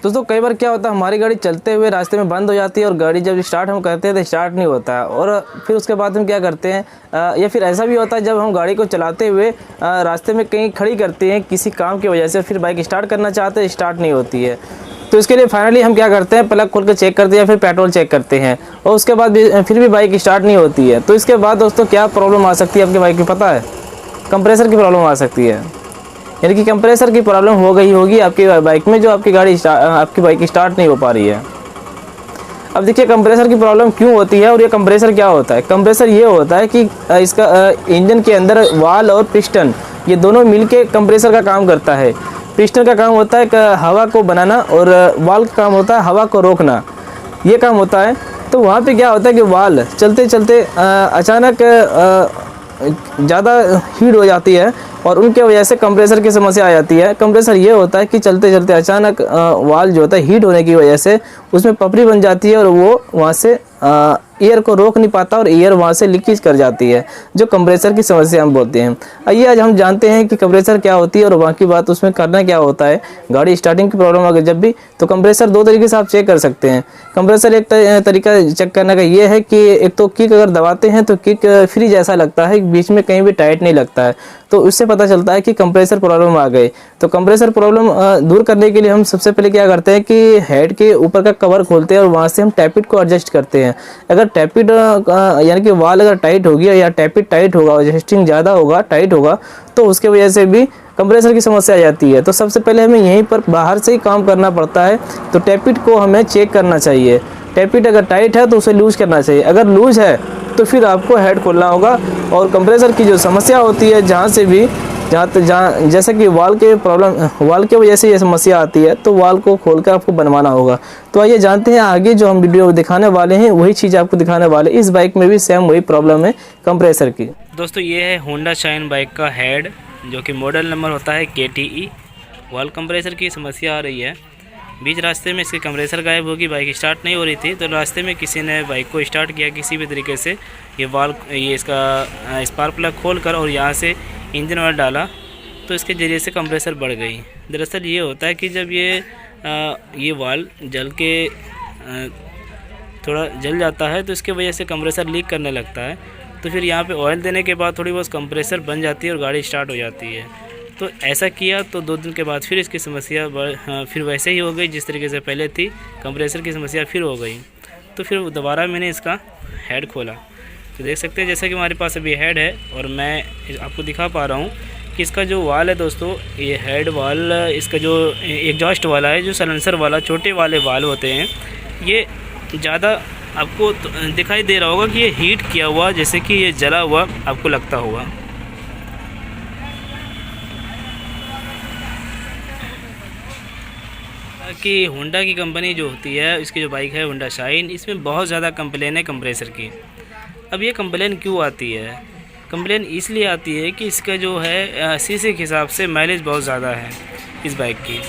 दोस्तों कई बार क्या होता है, हमारी गाड़ी चलते हुए रास्ते में बंद हो जाती है और गाड़ी जब स्टार्ट हम करते हैं तो स्टार्ट नहीं होता है, और फिर उसके बाद हम क्या करते हैं, या फिर ऐसा भी होता है जब हम गाड़ी को चलाते हुए रास्ते में कहीं खड़ी करते हैं किसी काम की वजह से, फिर बाइक स्टार्ट करना चाहते हैं, स्टार्ट नहीं होती है। तो इसके लिए फाइनली हम क्या करते हैं, प्लग खोल के चेक करते हैं या फिर पेट्रोल चेक करते हैं, और उसके बाद भी फिर भी बाइक स्टार्ट नहीं होती है। तो इसके बाद दोस्तों क्या प्रॉब्लम आ सकती है आपकी बाइक में पता है? कंप्रेसर की प्रॉब्लम आ सकती है, यानी कि कंप्रेसर की प्रॉब्लम हो गई होगी आपकी बाइक में, जो आपकी बाइक स्टार्ट नहीं हो पा रही है। अब देखिए कंप्रेसर की प्रॉब्लम क्यों होती है और ये कंप्रेसर क्या होता है। कंप्रेसर ये होता है कि इसका इंजन के अंदर वाल और पिस्टन ये दोनों मिलके कंप्रेसर का काम करता है। पिस्टन का काम होता है हवा को बनाना और वाल का काम होता है हवा को रोकना, ये काम होता है। तो वहाँ पे क्या होता है कि वाल चलते चलते अचानक ज़्यादा हीट हो जाती है और उनके वजह से कंप्रेसर की समस्या आ जाती है। कंप्रेसर ये होता है कि चलते चलते अचानक वाल जो होता है हीट होने की वजह से उसमें पपड़ी बन जाती है और वो वहाँ से एयर को रोक नहीं पाता और एयर वहाँ से लीकेज कर जाती है, जो कंप्रेसर की समस्या हम बोलते हैं। आइए आज हम जानते हैं कि कंप्रेसर क्या होती है और बाकी बात उसमें करना क्या होता है। गाड़ी स्टार्टिंग की प्रॉब्लम अगर जब भी, तो कंप्रेसर दो तरीके से आप चेक कर सकते हैं। कंप्रेसर एक तरीका चेक करने का ये है कि एक तो किक अगर दबाते हैं तो किक फ्री जैसा लगता है, बीच में कहीं भी टाइट नहीं लगता है, तो उससे पता चलता है कि कंप्रेसर प्रॉब्लम आ गई। तो कंप्रेसर प्रॉब्लम दूर करने के लिए हम सबसे पहले क्या करते हैं कि हेड के ऊपर का कवर खोलते हैं और वहाँ से हम टैपिट को एडजस्ट करते हैं। अगर टैपिट यानी कि वाल अगर टाइट होगी या टैपिट टाइट होगा, एडजस्टिंग ज़्यादा होगा, टाइट होगा, तो उसके वजह से भी कंप्रेसर की समस्या आ जाती है। तो सबसे पहले हमें यहीं पर बाहर से ही काम करना पड़ता है। तो टैपिट को हमें चेक करना चाहिए। टैपिट अगर टाइट है तो उसे लूज करना चाहिए, अगर लूज है तो फिर आपको हेड खोलना होगा। और कंप्रेसर की जो समस्या होती है जहाँ से भी जहाँ जैसे कि वाल के वजह से ये समस्या आती है, तो वाल को खोलकर आपको बनवाना होगा। तो आइए जानते हैं आगे जो हम वीडियो दिखाने वाले हैं वही चीज़ आपको दिखाने वाले। इस बाइक में भी सेम वही प्रॉब्लम है कंप्रेसर की। दोस्तों ये है होंडा शाइन बाइक का हेड, जो कि मॉडल नंबर होता है KTE। वाल कंप्रेसर की समस्या आ रही है। बीच रास्ते में इसके कंप्रेसर गायब होगी, बाइक स्टार्ट नहीं हो रही थी, तो रास्ते में किसी ने बाइक को स्टार्ट किया किसी भी तरीके से, ये इसका स्पार्क प्लग खोल कर और यहाँ से इंजन ऑयल डाला, तो इसके ज़रिए से कंप्रेसर बढ़ गई। दरअसल ये होता है कि जब ये वाल जल के थोड़ा जल जाता है तो इसके वजह से कंप्रेसर लीक करने लगता है। तो फिर यहाँ पे ऑयल देने के बाद थोड़ी बहुत कंप्रेसर बन जाती है और गाड़ी स्टार्ट हो जाती है। तो ऐसा किया तो 2 दिन के बाद फिर इसकी समस्या फिर वैसे ही हो गई जिस तरीके से पहले थी, कंप्रेसर की समस्या फिर हो गई। तो फिर दोबारा मैंने इसका हेड खोला, तो देख सकते हैं जैसा कि हमारे पास अभी हेड है और मैं आपको दिखा पा रहा हूँ कि इसका जो वाल है दोस्तों, ये हेड वाल, इसका जो एग्जॉस्ट वाला है, जो सलेंसर वाला छोटे वाले वाल होते हैं, ये ज़्यादा आपको दिखाई दे रहा होगा कि ये हीट किया हुआ, जैसे कि ये जला हुआ आपको लगता होगा। कि होंडा की कंपनी जो होती है, इसकी जो बाइक है होंडा शाइन, इसमें बहुत ज़्यादा कंप्लेन है कंप्रेसर की। अब ये कंप्लेन क्यों आती है? कंप्लेन इसलिए आती है कि इसका जो है सीसी के हिसाब से माइलेज बहुत ज़्यादा है इस बाइक की।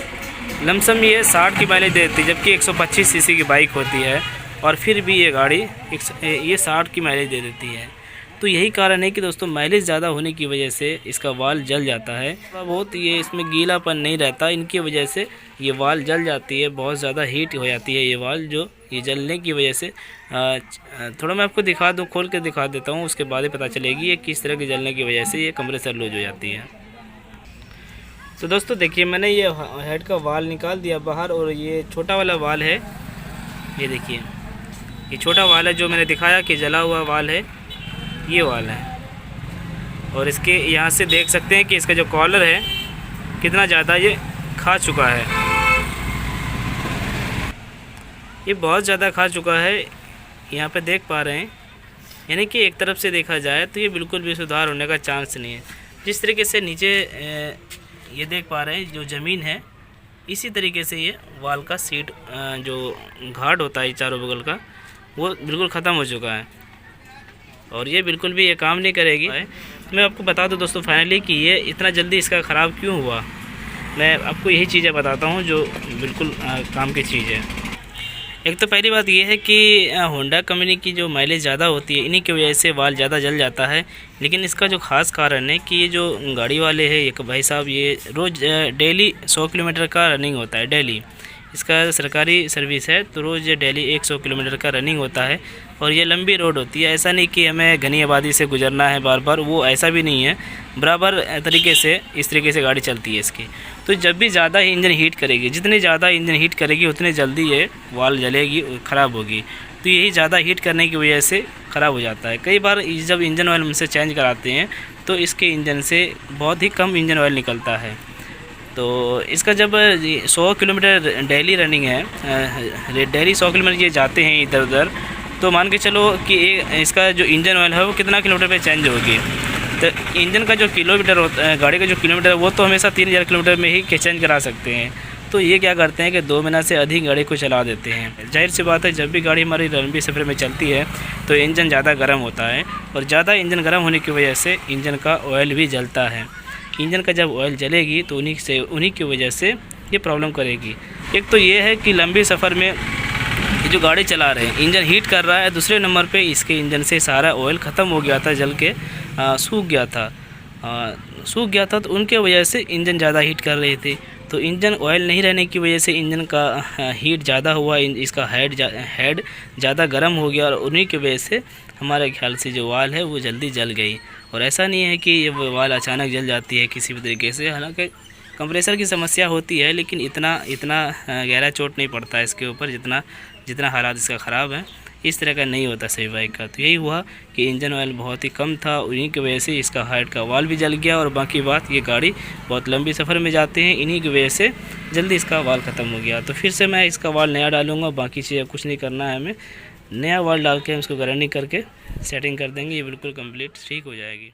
लमसम ये 60 की माइलेज देती है, जबकि 125 सीसी की बाइक होती है, और फिर भी ये गाड़ी ये 60 की माइलेज दे देती है। तो यही कारण है कि दोस्तों माइलेज ज़्यादा होने की वजह से इसका वाल जल जाता है। बहुत ये इसमें गीलापन नहीं रहता, इनकी वजह से ये वाल जल जाती है, बहुत ज़्यादा हीट हो जाती है ये वाल, जो ये जलने की वजह से थोड़ा मैं आपको दिखा दूँ, खोल के दिखा देता हूँ, उसके बाद ही पता चलेगी ये किस तरह की जलने की वजह से ये कंप्रेसर लूज हो जाती है। तो दोस्तों देखिए, मैंने ये हेड का वाल निकाल दिया बाहर, और ये छोटा वाला वाल है, ये देखिए ये छोटा वाल है जो मैंने दिखाया कि जला हुआ वाल है, ये वाल है। और इसके यहाँ से देख सकते हैं कि इसका जो कॉलर है कितना ज़्यादा ये खा चुका है, ये बहुत ज़्यादा खा चुका है, यहाँ पे देख पा रहे हैं। यानी कि एक तरफ से देखा जाए तो ये बिल्कुल भी सुधार होने का चांस नहीं है। जिस तरीके से नीचे ये देख पा रहे हैं जो ज़मीन है, इसी तरीके से ये वाल का सीट जो घाट होता है चारों बगल का, वो बिल्कुल ख़त्म हो चुका है और ये बिल्कुल भी ये काम नहीं करेगी। मैं आपको बता दूं दोस्तों फाइनली कि ये इतना जल्दी इसका ख़राब क्यों हुआ। मैं आपको यही चीज़ें बताता हूं जो बिल्कुल काम की चीज़ है। एक तो पहली बात ये है कि होंडा कंपनी की जो माइलेज ज़्यादा होती है, इन्हीं की वजह से वाल ज़्यादा जल जाता है। लेकिन इसका जो ख़ास कारण है कि ये जो गाड़ी वाले हैं एक भाई साहब, ये रोज़ डेली 100 किलोमीटर का रनिंग होता है डेली। इसका सरकारी सर्विस है, तो रोज़ डेली 100 किलोमीटर का रनिंग होता है और ये लंबी रोड होती है। ऐसा नहीं कि हमें घनी आबादी से गुजरना है बार बार, वो ऐसा भी नहीं है। बराबर तरीके से इस तरीके से गाड़ी चलती है इसकी। तो जब भी ज़्यादा ही इंजन हीट करेगी, जितनी ज़्यादा इंजन हीट करेगी उतनी जल्दी ये वाल जलेगी, ख़राब होगी। तो यही ज़्यादा हीट करने की वजह से ख़राब हो जाता है। कई बार जब इंजन ऑयल हमसे चेंज कराते हैं तो इसके इंजन से बहुत ही कम इंजन ऑयल निकलता है। तो इसका जब 100 किलोमीटर डेली रनिंग है, डेली 100 किलोमीटर ये जाते हैं इधर उधर, तो मान के चलो कि इसका जो इंजन ऑयल है वो कितना किलोमीटर पे चेंज होगी। तो इंजन का जो किलोमीटर होता है, गाड़ी का जो किलोमीटर है वो तो हमेशा 3000 किलोमीटर में ही चेंज करा सकते हैं। तो ये क्या करते हैं कि 2 महीना से अधिक गाड़ी को चला देते हैं। जाहिर सी बात है, जब भी गाड़ी हमारी लंबी सफ़र में चलती है तो इंजन ज़्यादा गर्म होता है और ज़्यादा इंजन गर्म होने की वजह से इंजन का ऑयल भी जलता है। इंजन का जब ऑयल जलेगी तो उन्हीं की वजह से ये प्रॉब्लम करेगी। एक तो ये है कि लंबी सफ़र में ये जो गाड़ी चला रहे हैं इंजन हीट कर रहा है, दूसरे नंबर पे इसके इंजन से सारा ऑयल ख़त्म हो गया था, जल के सूख गया था। तो उनके वजह से इंजन ज़्यादा हीट कर रहे थे। तो इंजन ऑयल नहीं रहने की वजह से इंजन का हीट ज़्यादा हुआ, इसका हेड ज़्यादा गर्म हो गया और उन्हीं की वजह से हमारे ख्याल से जो वाल है वो जल्दी जल गई। और ऐसा नहीं है कि ये वाल अचानक जल जाती है किसी भी तरीके से, हालांकि कंप्रेसर की समस्या होती है, लेकिन इतना गहरा चोट नहीं पड़ता है इसके ऊपर जितना हालात इसका ख़राब है। इस तरह का नहीं होता सही बाइक का। तो यही हुआ कि इंजन ऑयल बहुत ही कम था, उन्हीं की वजह से इसका हेड का वाल भी जल गया। और बाकी बात, ये गाड़ी बहुत लंबी सफ़र में जाते हैं, इन्हीं की वजह से जल्दी इसका वाल ख़त्म हो गया। तो फिर से मैं इसका वाल नया डालूँगा, बाकी चीज़ें कुछ नहीं करना है हमें। नया वाल डाल के हम इसको गारंटी करके सेटिंग कर देंगे, ये बिल्कुल कंप्लीट ठीक हो जाएगी।